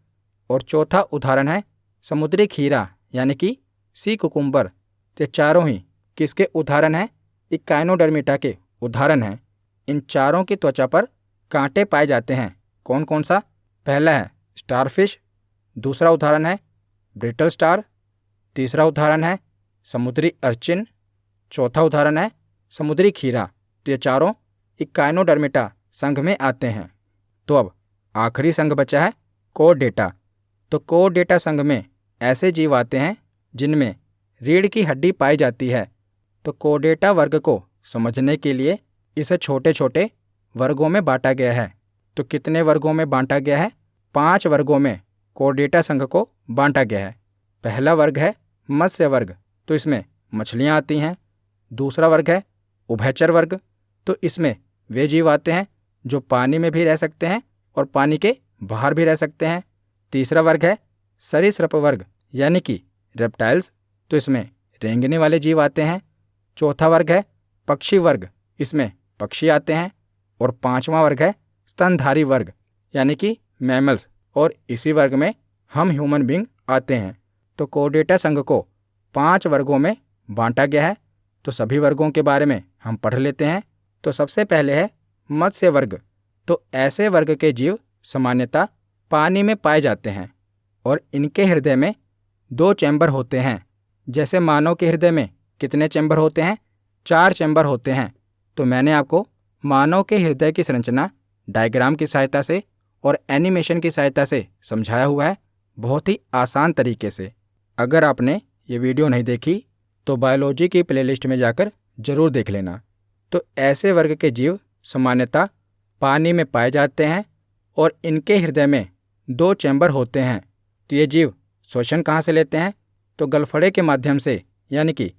और चौथा उदाहरण है समुद्री खीरा यानी कि सी कुकुम्बर। तो चारों ही किसके उदाहरण हैं, इकाइनोडर्मेटा के उदाहरण हैं। इन चारों की त्वचा पर कांटे पाए जाते हैं। कौन कौन सा, पहला है स्टारफिश, दूसरा उदाहरण है ब्रिटल स्टार, तीसरा उदाहरण है समुद्री अर्चिन, चौथा उदाहरण है समुद्री खीरा। तो ये चारों इकाइनोडर्मिटा संघ में आते हैं। तो अब आखिरी संघ बचा है कोर्डेटा। तो कोर्डेटा संघ में ऐसे जीव आते हैं जिनमें रीढ़ की हड्डी पाई जाती है। तो कोर्डेटा वर्ग को समझने के लिए इसे छोटे छोटे वर्गों में बांटा गया है। तो कितने वर्गों में बांटा गया है? 5 वर्गों में कोर्डेटा संघ को बांटा गया है। पहला वर्ग है मत्स्य वर्ग, तो इसमें मछलियाँ आती हैं। दूसरा वर्ग है उभयचर वर्ग, तो इसमें वे जीव आते हैं जो पानी में भी रह सकते हैं और पानी के बाहर भी रह सकते हैं। तीसरा वर्ग है सरीसृप वर्ग यानी कि रेप्टाइल्स, तो इसमें रेंगने वाले जीव आते हैं। चौथा वर्ग है पक्षी वर्ग, इसमें पक्षी आते हैं। और 5वां वर्ग है स्तनधारी वर्ग यानी कि मैमल्स, और इसी वर्ग में हम ह्यूमन बींग आते हैं। तो कोर्डेटा संघ को 5 वर्गों में बांटा गया है। तो सभी वर्गों के बारे में हम पढ़ लेते हैं। तो सबसे पहले है मत्स्य वर्ग। तो ऐसे वर्ग के जीव सामान्यतः पानी में पाए जाते हैं और इनके हृदय में 2 चैम्बर होते हैं। जैसे मानव के हृदय में कितने चैम्बर होते हैं? 4 चैम्बर होते हैं। तो मैंने आपको मानव के हृदय की संरचना डायग्राम की सहायता से और एनिमेशन की सहायता से समझाया हुआ है, बहुत ही आसान तरीके से। अगर आपने ये वीडियो नहीं देखी तो बायोलॉजी की प्लेलिस्ट में जाकर जरूर देख लेना। तो ऐसे वर्ग के जीव सामान्यतः पानी में पाए जाते हैं और इनके हृदय में 2 चैम्बर होते हैं। तो ये जीव श्वसन कहाँ से लेते हैं? तो गलफड़े के माध्यम से यानी कि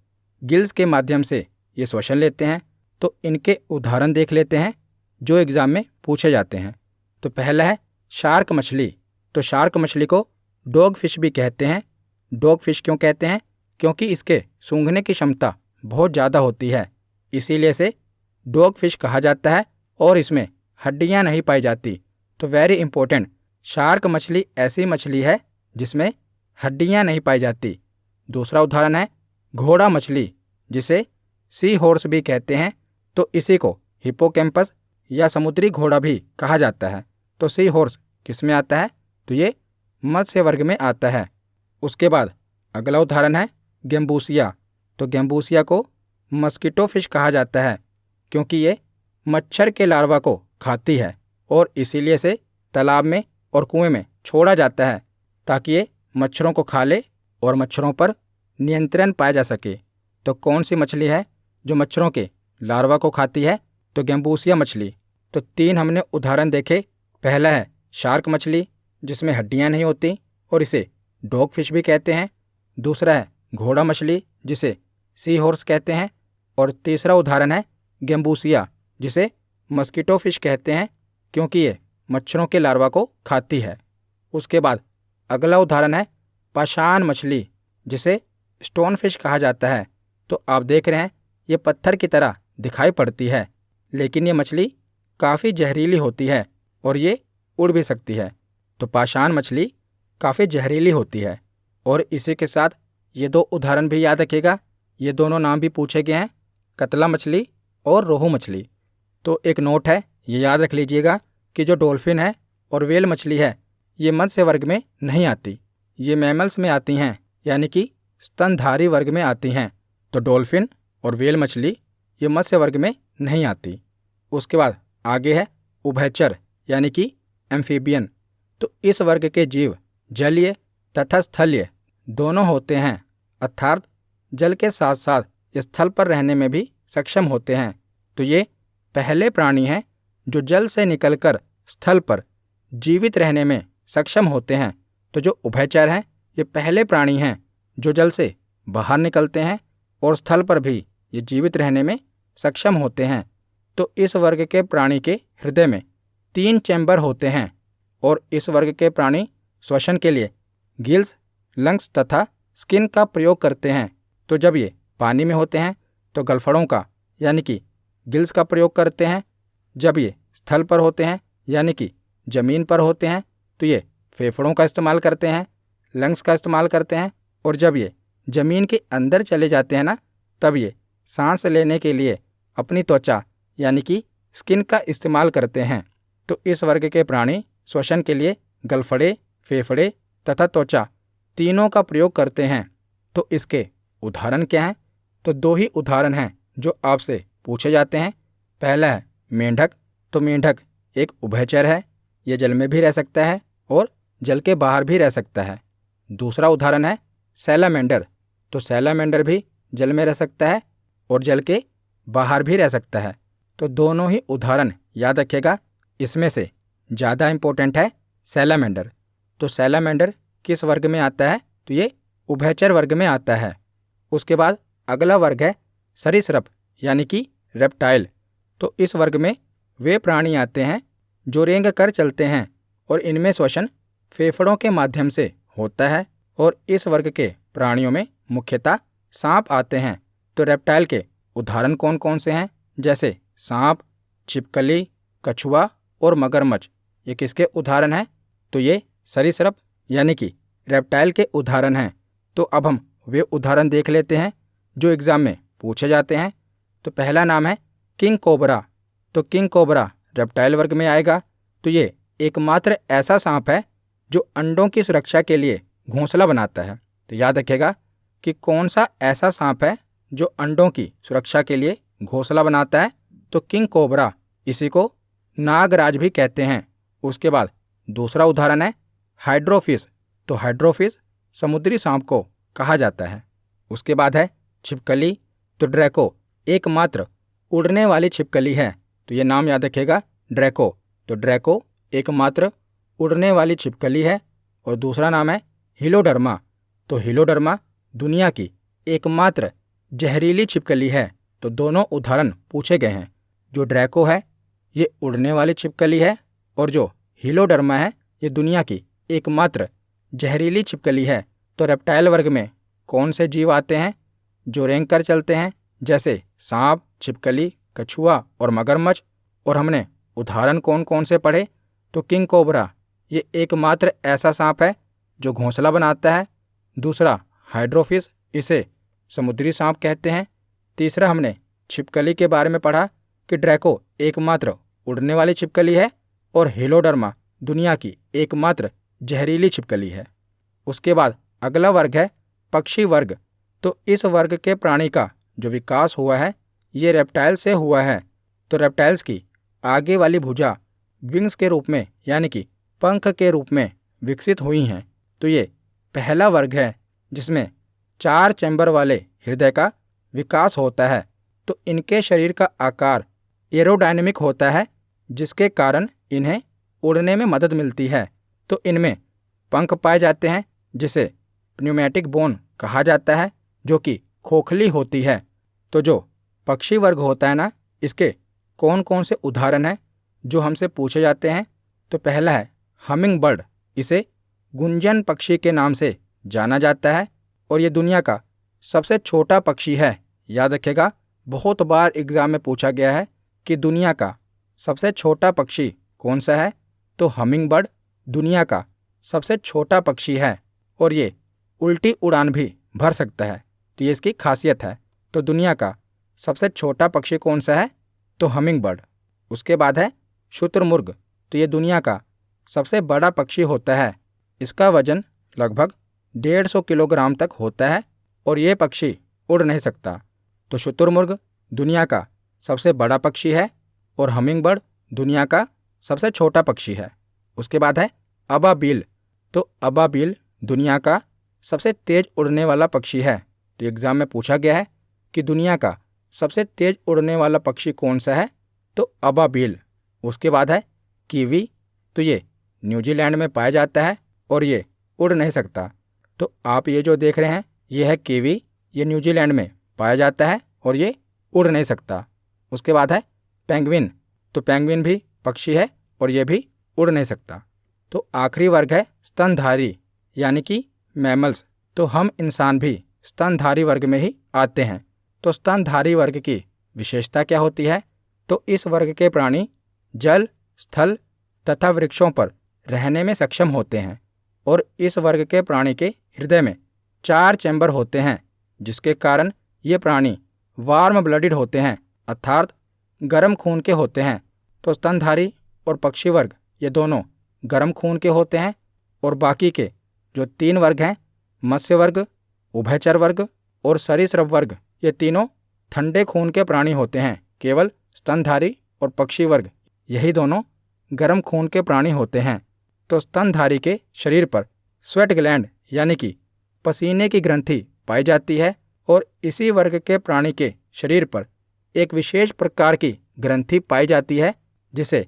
गिल्स के माध्यम से ये श्वसन लेते हैं। तो इनके उदाहरण देख लेते हैं जो एग्ज़ाम में पूछे जाते हैं। तो पहला है शार्क मछली। तो शार्क मछली को डॉग फिश भी कहते हैं। डॉग फिश क्यों कहते हैं? क्योंकि इसके सूंघने की क्षमता बहुत ज़्यादा होती है, इसीलिए इसे डॉग फिश कहा जाता है और इसमें हड्डियाँ नहीं पाई जाती। तो वेरी इंपॉर्टेंट, शार्क मछली ऐसी मछली है जिसमें हड्डियाँ नहीं पाई जाती। दूसरा उदाहरण है घोड़ा मछली, जिसे सी हॉर्स भी कहते हैं। तो इसी को हिप्पोकैम्पस या समुद्री घोड़ा भी कहा जाता है। तो सी हॉर्स किस में आता है? तो ये मत्स्य वर्ग में आता है। उसके बाद अगला उदाहरण है गैम्बूसिया। तो गैम्बूसिया को मस्कीटो फिश कहा जाता है क्योंकि ये मच्छर के लार्वा को खाती है और इसीलिए इसे तालाब में और कुएं में छोड़ा जाता है ताकि ये मच्छरों को खा ले और मच्छरों पर नियंत्रण पाया जा सके। तो कौन सी मछली है जो मच्छरों के लार्वा को खाती है? तो गैम्बूसिया मछली। तो 3 हमने उदाहरण देखे। पहला है शार्क मछली जिसमें हड्डियां नहीं होती और इसे डॉग फिश भी कहते हैं। दूसरा है घोड़ा मछली जिसे सी हॉर्स कहते हैं। और तीसरा उदाहरण है गैम्बूसिया जिसे मस्कीटो फिश कहते हैं क्योंकि ये मच्छरों के लार्वा को खाती है। उसके बाद अगला उदाहरण है पाषाण मछली जिसे स्टोन फिश कहा जाता है। तो आप देख रहे हैं ये पत्थर की तरह दिखाई पड़ती है, लेकिन ये मछली काफ़ी जहरीली होती है और ये उड़ भी सकती है। तो पाषाण मछली काफ़ी जहरीली होती है। और इसी के साथ ये 2 उदाहरण भी याद रखिएगा, ये दोनों नाम भी पूछे गए हैं, कतला मछली और रोहू मछली। तो एक नोट है, ये याद रख लीजिएगा कि जो डॉल्फिन है और व्हेल मछली है ये मत्स्य वर्ग में नहीं आती, ये मैमल्स में आती हैं यानी कि स्तनधारी वर्ग में आती हैं। तो डॉल्फिन और व्हेल मछली ये मत्स्य वर्ग में नहीं आती। उसके बाद आगे है उभयचर यानी कि एम्फीबियन। तो इस वर्ग के जीव जलीय तथा स्थलीय दोनों होते हैं, अर्थात जल के साथ साथ स्थल पर रहने में भी सक्षम होते हैं। तो ये पहले प्राणी हैं जो जल से निकलकर स्थल पर जीवित रहने में सक्षम होते हैं। तो जो उभयचर हैं ये पहले प्राणी हैं जो जल से बाहर निकलते हैं और स्थल पर भी ये जीवित रहने में सक्षम होते हैं। तो इस वर्ग के प्राणी के हृदय में 3 चैम्बर होते हैं और इस वर्ग के प्राणी श्वसन के लिए गिल्स, लंग्स तथा स्किन का प्रयोग करते हैं। तो जब ये पानी में होते हैं तो गलफड़ों का यानी कि गिल्स का प्रयोग करते हैं। जब ये स्थल पर होते हैं यानी कि ज़मीन पर होते हैं तो ये फेफड़ों का इस्तेमाल करते हैं, लंग्स का इस्तेमाल करते हैं। और जब ये ज़मीन के अंदर चले जाते हैं ना, तब ये सांस लेने के लिए अपनी त्वचा यानी कि स्किन का इस्तेमाल करते हैं। तो इस वर्ग के प्राणी श्वसन के लिए गलफड़े, फेफड़े तथा त्वचा तीनों का प्रयोग करते हैं। तो इसके उदाहरण क्या हैं? तो दो ही उदाहरण हैं जो आपसे पूछे जाते हैं। पहला है मेंढक। तो मेंढक एक उभयचर है, ये जल में भी रह सकता है और जल के बाहर भी रह सकता है। दूसरा उदाहरण है सैलामेंडर। तो सैलामेंडर भी जल में रह सकता है और जल के बाहर भी रह सकता है। तो दोनों ही उदाहरण याद रखिएगा। इसमें से ज़्यादा इम्पोर्टेंट है सैलामेंडर। तो सैलामेंडर किस वर्ग में आता है? तो ये उभयचर वर्ग में आता है। उसके बाद अगला वर्ग है सरीसृप यानी कि रेप्टाइल। तो इस वर्ग में वे प्राणी आते हैं जो रेंग कर चलते हैं और इनमें श्वसन फेफड़ों के माध्यम से होता है। और इस वर्ग के प्राणियों में मुख्यतः सांप आते हैं। तो रेप्टाइल के उदाहरण कौन कौन से हैं? जैसे सांप, छिपकली, कछुआ और मगरमच्छ। ये किसके उदाहरण हैं? तो ये सरीसृप यानी कि रेप्टाइल के उदाहरण हैं। तो अब हम वे उदाहरण देख लेते हैं जो एग्ज़ाम में पूछे जाते हैं। तो पहला नाम है किंग कोबरा। तो किंग कोबरा रेप्टाइल वर्ग में आएगा। तो ये एकमात्र ऐसा सांप है जो अंडों की सुरक्षा के लिए घोंसला बनाता है। तो याद रखिएगा कि कौन सा ऐसा सांप है जो अंडों की सुरक्षा के लिए घोंसला बनाता है। तो किंग कोबरा, इसी को नागराज भी कहते हैं। उसके बाद दूसरा उदाहरण है हाइड्रोफिश। तो हाइड्रोफिश समुद्री सांप को कहा जाता है। उसके बाद है छिपकली। तो ड्रैको एकमात्र उड़ने वाली छिपकली है। तो ये नाम याद रखिएगा, ड्रैको। तो ड्रैको एकमात्र उड़ने वाली छिपकली है। और दूसरा नाम है हिलोडर्मा। तो हिलोडर्मा दुनिया की एकमात्र जहरीली छिपकली है। तो दोनों उदाहरण पूछे गए हैं। जो ड्रैको है ये उड़ने वाली छिपकली है और जो हिलोडर्मा है ये दुनिया की एकमात्र जहरीली छिपकली है। तो रेप्टाइल वर्ग में कौन से जीव आते हैं जो रेंग कर चलते हैं? जैसे सांप, छिपकली, कछुआ और मगरमच्छ। और हमने उदाहरण कौन कौन से पढ़े? तो किंग कोबरा ये एकमात्र ऐसा सांप है जो घोंसला बनाता है। दूसरा हाइड्रोफिश, इसे समुद्री सांप कहते हैं। तीसरा हमने छिपकली के बारे में पढ़ा कि ड्रैको एकमात्र उड़ने वाली छिपकली है और हिलोडर्मा दुनिया की एकमात्र जहरीली छिपकली है। उसके बाद अगला वर्ग है पक्षी वर्ग। तो इस वर्ग के प्राणी का जो विकास हुआ है ये रेप्टाइल से हुआ है। तो रेप्टाइल्स की आगे वाली भुजा विंग्स के रूप में यानी कि पंख के रूप में विकसित हुई हैं। तो ये पहला वर्ग है जिसमें 4 चैम्बर वाले हृदय का विकास होता है। तो इनके शरीर का आकार एरोडायनेमिक होता है जिसके कारण इन्हें उड़ने में मदद मिलती है। तो इनमें पंख पाए जाते हैं जिसे प्न्यूमेटिक बोन कहा जाता है जो कि खोखली होती है। तो जो पक्षी वर्ग होता है ना, इसके कौन कौन से उदाहरण हैं जो हमसे पूछे जाते हैं? तो पहला है हमिंग बर्ड। इसे गुंजन पक्षी के नाम से जाना जाता है और ये दुनिया का सबसे छोटा पक्षी है। याद रखिएगा, बहुत बार एग्जाम में पूछा गया है कि दुनिया का सबसे छोटा पक्षी कौन सा है? तो हमिंग बर्ड दुनिया का सबसे छोटा पक्षी है और ये उल्टी उड़ान भी भर सकता है। तो ये इसकी खासियत है। तो दुनिया का सबसे छोटा पक्षी कौन सा है? तो हमिंग बर्ड। उसके बाद है शुतुरमुर्ग। तो ये दुनिया का सबसे बड़ा पक्षी होता है। इसका वजन लगभग 150 किलोग्राम तक होता है और ये पक्षी उड़ नहीं सकता। तो शुतुरमुर्ग दुनिया का सबसे बड़ा पक्षी है और हमिंग बर्ड दुनिया का सबसे छोटा पक्षी है। उसके बाद है अबाबील। तो अबाबील दुनिया का सबसे तेज उड़ने वाला पक्षी है। तो एग्ज़ाम में पूछा गया है कि दुनिया का सबसे तेज उड़ने वाला पक्षी कौन सा है? तो अबाबील। उसके बाद है कीवी। तो ये न्यूजीलैंड में पाया जाता है और ये उड़ नहीं सकता। तो आप ये जो देख रहे हैं ये है कीवी। ये न्यूजीलैंड में पाया जाता है और ये उड़ नहीं सकता। उसके बाद है पेंगुइन। तो पेंगुइन भी पक्षी है और ये भी उड़ नहीं सकता। तो आखिरी वर्ग है स्तनधारी यानी कि मैमल्स। तो हम इंसान भी स्तनधारी वर्ग में ही आते हैं। तो स्तनधारी वर्ग की विशेषता क्या होती है? तो इस वर्ग के प्राणी जल, स्थल तथा वृक्षों पर रहने में सक्षम होते हैं और इस वर्ग के प्राणी के हृदय में 4 चैम्बर होते हैं जिसके कारण ये प्राणी वार्म ब्लडेड होते हैं, अर्थात गर्म खून के होते हैं। तो स्तनधारी और पक्षी वर्ग ये दोनों गर्म खून के होते हैं और बाकी के जो 3 वर्ग हैं मत्स्य वर्ग, उभयचर वर्ग और सरीसृप वर्ग ये तीनों ठंडे खून के प्राणी होते हैं। केवल स्तनधारी और पक्षी वर्ग यही दोनों गर्म खून के प्राणी होते हैं। तो स्तनधारी के शरीर पर स्वेट ग्लैंड यानी कि पसीने की ग्रंथि पाई जाती है और इसी वर्ग के प्राणी के शरीर पर एक विशेष प्रकार की ग्रंथि पाई जाती है जिसे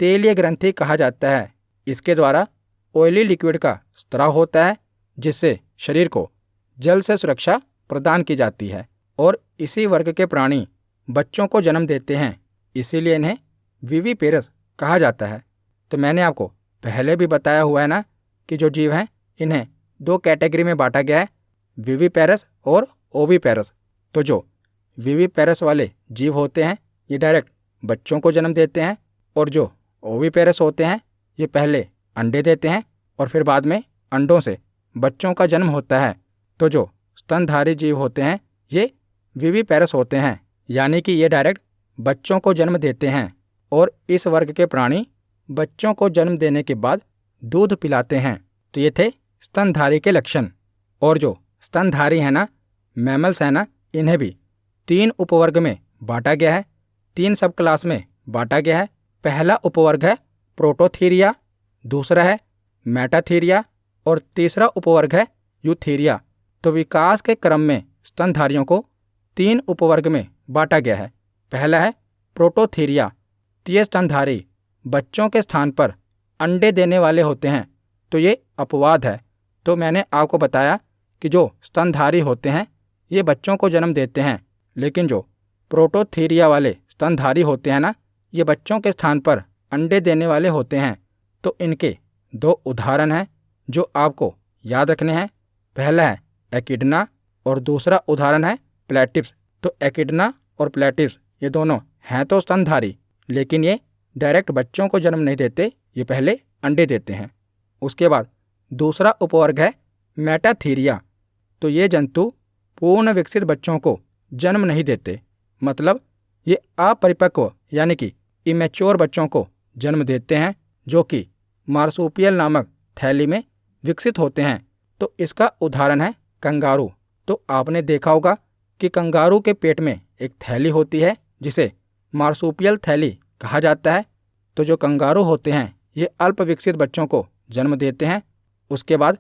तेलीय ग्रंथि कहा जाता है। इसके द्वारा ऑयली लिक्विड का स्त्राव होता है जिससे शरीर को जल से सुरक्षा प्रदान की जाती है और इसी वर्ग के प्राणी बच्चों को जन्म देते हैं, इसीलिए इन्हें विविपेरस कहा जाता है। तो मैंने आपको पहले भी बताया हुआ है ना कि जो जीव हैं इन्हें दो कैटेगरी में बांटा गया है, विविपेरस और ओविपेरस। तो जो विविपेरस वाले जीव होते हैं ये डायरेक्ट बच्चों को जन्म देते हैं और जो ओविपेरस होते हैं ये पहले अंडे देते हैं और फिर बाद में अंडों से बच्चों का जन्म होता है। तो जो स्तनधारी जीव होते हैं ये विविपेरस होते हैं, यानी कि ये डायरेक्ट बच्चों को जन्म देते हैं और इस वर्ग के प्राणी बच्चों को जन्म देने के बाद दूध पिलाते हैं। तो ये थे स्तनधारी के लक्षण। और जो स्तनधारी है ना, मैमल्स है ना, इन्हें भी 3 उपवर्ग में बांटा गया है, 3 सब क्लास में बांटा गया है। पहला उपवर्ग है प्रोटोथीरिया, दूसरा है मेटाथीरिया और तीसरा उपवर्ग है यूथीरिया। तो विकास के क्रम में स्तनधारियों को 3 उपवर्ग में बांटा गया है। पहला है प्रोटोथीरिया, तो ये स्तनधारी बच्चों के स्थान पर अंडे देने वाले होते हैं। तो ये अपवाद है। तो मैंने आपको बताया कि जो स्तनधारी होते हैं ये बच्चों को जन्म देते हैं, लेकिन जो प्रोटोथीरिया वाले स्तनधारी होते हैं ना, ये बच्चों के स्थान पर अंडे देने वाले होते हैं। तो इनके 2 उदाहरण हैं जो आपको याद रखने हैं। पहला है एकिडना और दूसरा उदाहरण है प्लेटिप्स। तो एकिडना और प्लेटिप्स ये दोनों हैं तो स्तनधारी, लेकिन ये डायरेक्ट बच्चों को जन्म नहीं देते, ये पहले अंडे देते हैं। उसके बाद दूसरा उपवर्ग है मेटाथीरिया। तो ये जंतु पूर्ण विकसित बच्चों को जन्म नहीं देते, मतलब ये अपरिपक्व यानी कि इमेच्योर बच्चों को जन्म देते हैं जो कि मार्सुपियल नामक थैली में विकसित होते हैं। तो इसका उदाहरण है कंगारू। तो आपने देखा होगा कि कंगारू के पेट में एक थैली होती है जिसे मार्सुपियल थैली कहा जाता है। तो जो कंगारू होते हैं ये अल्प विकसित बच्चों को जन्म देते हैं। उसके बाद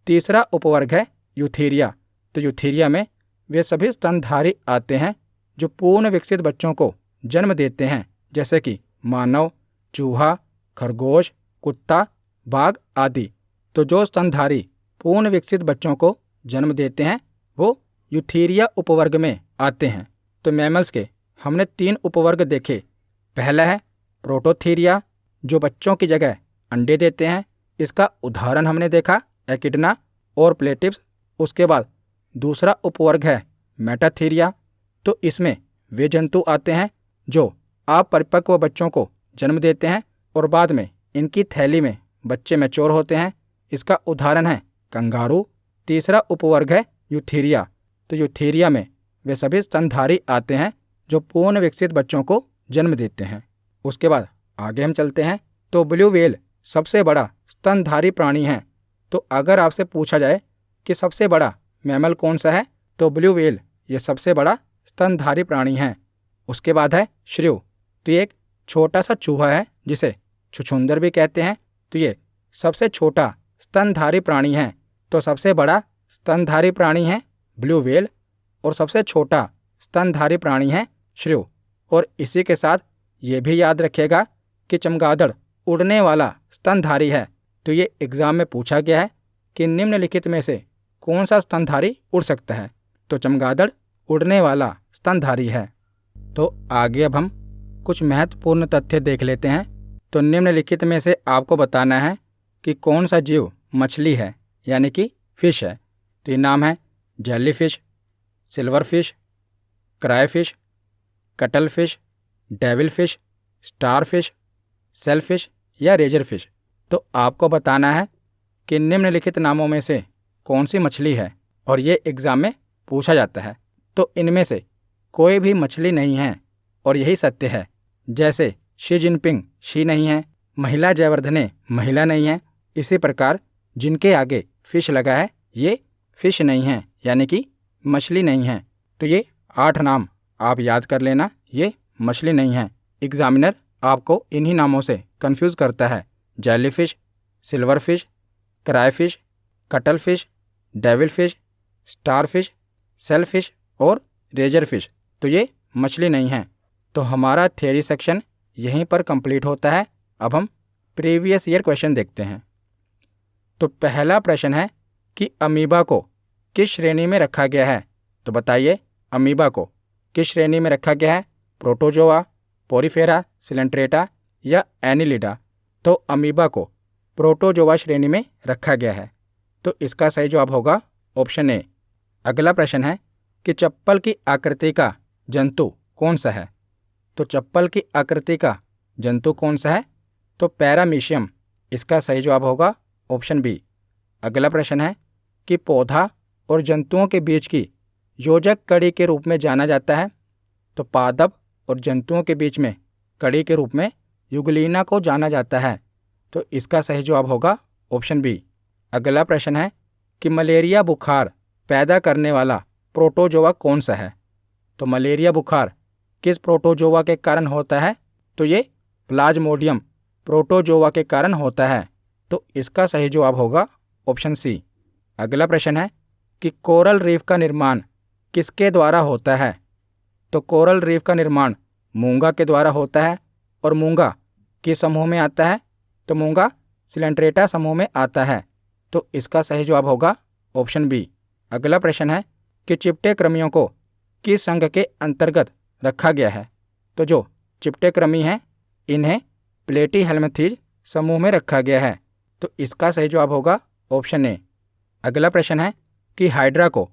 तीसरा उपवर्ग है यूथीरिया। तो यूथीरिया में वे सभी स्तनधारी आते हैं जो पूर्ण विकसित बच्चों को जन्म देते हैं, जैसे कि मानव, चूहा, खरगोश, कुत्ता, बाघ आदि। तो जो स्तनधारी पूर्ण विकसित बच्चों को जन्म देते हैं वो यूथीरिया उपवर्ग में आते हैं। तो मैमल्स के हमने 3 उपवर्ग देखे। पहला है प्रोटोथीरिया जो बच्चों की जगह अंडे देते हैं, इसका उदाहरण हमने देखा एकिडना और प्लेटिप्स। उसके बाद दूसरा उपवर्ग है मेटाथीरिया। तो इसमें वे जंतु आते हैं जो अपरिपक्व बच्चों को जन्म देते हैं और बाद में इनकी थैली में बच्चे मैच्योर होते हैं, इसका उदाहरण है कंगारू। तीसरा उपवर्ग है यूथीरिया। तो यूथीरिया में वे सभी स्तनधारी आते हैं जो पूर्ण विकसित बच्चों को जन्म देते हैं। उसके बाद आगे हम चलते हैं। तो ब्लू व्हेल सबसे बड़ा स्तनधारी प्राणी है। तो अगर आपसे पूछा जाए कि सबसे बड़ा मैमल कौन सा है, तो ब्लू व्हेल ये सबसे बड़ा स्तनधारी प्राणी है। उसके बाद है श्रिव। तो ये एक छोटा सा चूहा है जिसे छुछुंदर भी कहते हैं। तो ये सबसे छोटा स्तनधारी प्राणी है। तो सबसे बड़ा स्तनधारी प्राणी है ब्लू व्हेल और सबसे छोटा स्तनधारी प्राणी है श्रिव। और इसी के साथ ये भी याद रखिएगा कि चमगादड़ उड़ने वाला स्तनधारी है। तो ये एग्जाम में पूछा गया है कि निम्नलिखित में से कौन सा स्तनधारी उड़ सकता है, तो चमगादड़ उड़ने वाला स्तनधारी है। तो आगे अब हम कुछ महत्वपूर्ण तथ्य देख लेते हैं। तो निम्नलिखित में से आपको बताना है कि कौन सा जीव मछली है यानी कि फिश है। तो ये नाम है jellyfish, silver fish, crayfish, cuttle fish, devil fish, star fish, shellfish या रेजर फिश। तो आपको बताना है कि निम्नलिखित नामों में से कौन सी मछली है और ये एग्ज़ाम में पूछा जाता है। तो इनमें से कोई भी मछली नहीं है और यही सत्य है। जैसे शी जिनपिंग शी नहीं है, महिला जयवर्धने महिला नहीं है, इसी प्रकार जिनके आगे फिश लगा है ये फिश नहीं है, यानी कि मछली नहीं है। तो ये 8 नाम आप याद कर लेना, ये मछली नहीं है। एग्जामिनर आपको इन्हीं नामों से कंफ्यूज करता है, jellyfish, silver fish, crayfish, cuttle fish, devil fish, star fish, sail fish और रेजर फिश। तो ये मछली नहीं है। तो हमारा थ्योरी सेक्शन यहीं पर कंप्लीट होता है। अब हम प्रीवियस ईयर क्वेश्चन देखते हैं। तो पहला प्रश्न है कि अमीबा को किस श्रेणी में रखा गया है। तो बताइए, अमीबा को किस श्रेणी में रखा गया है? प्रोटोजोआ, पोरीफेरा, सिलेंट्रेटा या एनिलिडा। तो अमीबा को प्रोटोजोआ श्रेणी में रखा गया है। तो इसका सही जवाब होगा ऑप्शन ए। अगला प्रश्न है कि चप्पल की आकृति का जंतु कौन सा है। तो चप्पल की आकृति का जंतु कौन सा है? तो पैरामीशियम। इसका सही जवाब होगा ऑप्शन बी। अगला प्रश्न है कि पौधा और जंतुओं के बीच की योजक कड़ी के रूप में जाना जाता है। तो पादप और जंतुओं के बीच में कड़ी के रूप में युगलीना को जाना जाता है। तो इसका सही जवाब होगा ऑप्शन बी। अगला प्रश्न है कि मलेरिया बुखार पैदा करने वाला प्रोटोजोआ कौन सा है। तो मलेरिया बुखार किस प्रोटोजोआ के कारण होता है? तो ये प्लाज्मोडियम प्रोटोजोआ के कारण होता है। तो इसका सही जवाब होगा ऑप्शन सी। अगला प्रश्न है कि कोरल रीफ का निर्माण किसके द्वारा होता है। तो कोरल रीफ का निर्माण मूंगा के द्वारा होता है। और मूंगा किस समूह में आता है? तो मूंगा सिलेंट्रेटा समूह में आता है। तो इसका सही जवाब होगा ऑप्शन बी। अगला प्रश्न है कि चिपटे कृमियों को किस संघ के अंतर्गत रखा गया है। तो जो चिपटे कृमि हैं इन्हें प्लेटीहेल्मिंथीज समूह में रखा गया है। तो इसका सही जवाब होगा ऑप्शन ए। अगला प्रश्न है कि हाइड्रा को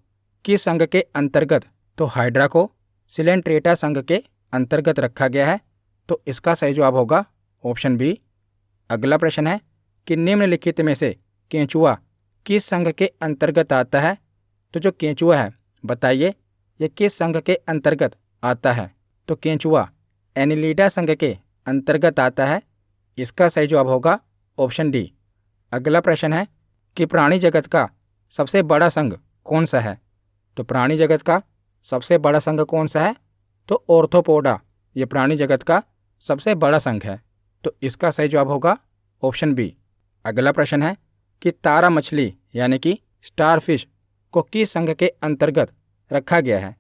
किस संघ के अंतर्गत। तो हाइड्रा को सिलेंट्रेटा संघ के अंतर्गत रखा गया है। तो इसका सही जवाब होगा ऑप्शन बी। अगला प्रश्न है कि निम्नलिखित में से केंचुआ किस संघ के अंतर्गत आता है। तो जो केंचुआ है बताइए ये किस संघ के अंतर्गत आता है। तो केंचुआ एनिलिडा संघ के अंतर्गत आता है। इसका सही जवाब होगा ऑप्शन डी। अगला प्रश्न है कि प्राणी जगत का सबसे बड़ा संघ कौन सा है। तो प्राणी जगत का सबसे बड़ा संघ कौन सा है? तो ऑर्थोपोडा ये प्राणी जगत का सबसे बड़ा संघ है। तो इसका सही जवाब होगा ऑप्शन बी। अगला प्रश्न है कि तारा मछली यानी कि स्टार फिश को किस संघ के अंतर्गत रखा गया है।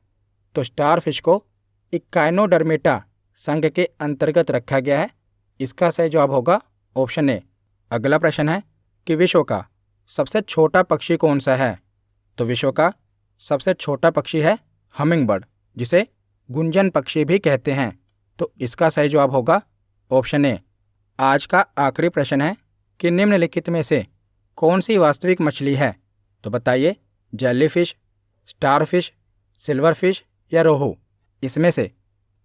तो स्टार फिश को इकाइनोडर्मेटा संघ के अंतर्गत रखा गया है। इसका सही जवाब होगा ऑप्शन ए। अगला प्रश्न है कि विश्व का सबसे छोटा पक्षी कौन सा है। तो विश्व का सबसे छोटा पक्षी है हमिंगबर्ड, जिसे गुंजन पक्षी भी कहते हैं। तो इसका सही जवाब होगा ऑप्शन ए। आज का आखिरी प्रश्न है कि निम्नलिखित में से कौन सी वास्तविक मछली है। तो बताइए, जेलीफिश, स्टारफिश, सिल्वर फिश या रोहू। इसमें से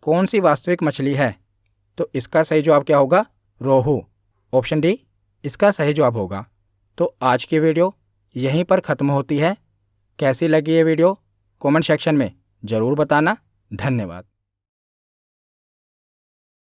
कौन सी वास्तविक मछली है? तो इसका सही जवाब क्या होगा? रोहू। ऑप्शन डी इसका सही जवाब होगा। तो आज की वीडियो यहीं पर ख़त्म होती है। कैसी लगी ये वीडियो कमेंट सेक्शन में ज़रूर बताना। धन्यवाद।